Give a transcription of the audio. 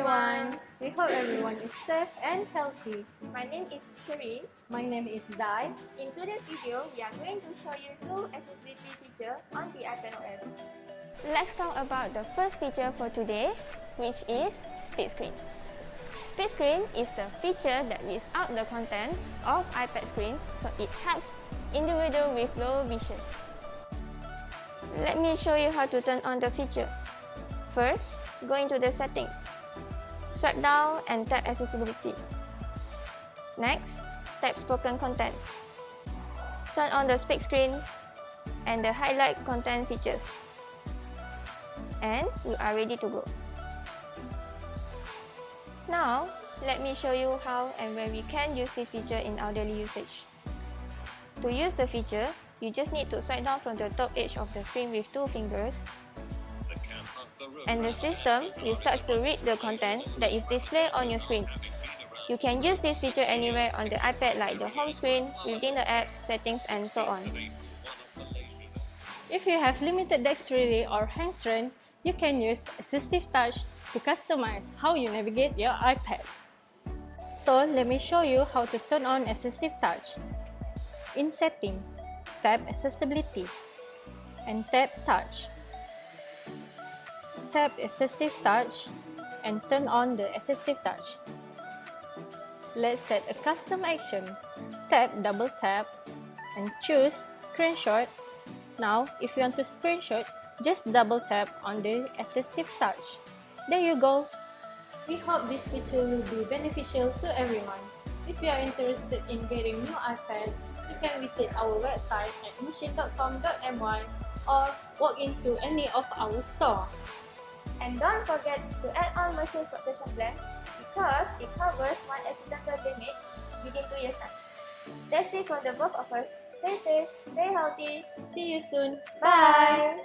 everyone! We hope everyone is safe and healthy. My name is Sherene. My name is Zay. In today's video, we are going to show you two accessibility features on the iPadOS. Let's talk about the first feature for today, which is split screen. Split screen is the feature that reads out the content of iPad screen, so it helps individuals with low vision. Let me show you how to turn on the feature. First, go into the settings. Swipe down and tap accessibility. Next, tap spoken content. Turn on the split screen and the highlight content features. And you are ready to go. Now, let me show you how and where we can use this feature in our daily usage. To use the feature, you just need to swipe down from the top edge of the screen with 2 fingers, and the system will start to read the content that is displayed on your screen. You can use this feature anywhere on the iPad, like the home screen, within the apps, settings, and so on. If you have limited dexterity or hand strength, you can use Assistive Touch to customize how you navigate your iPad. So let me show you how to turn on Assistive Touch. In Setting, tap Accessibility and tap Touch. Tap Assistive Touch and turn on the Assistive Touch. Let's set a custom action. Tap Double Tap and choose Screenshot. Now, if you want to screenshot, just double tap on the Assistive Touch. There you go. We hope this feature will be beneficial to everyone. If you are interested in getting new iPad, you can visit our website at machine.com.my or walk into any of our stores. And don't forget to add on machine protection plan because it covers one accidental damage within 2 years' time. That's it from the both of us. Stay safe, stay healthy. See you soon. Bye!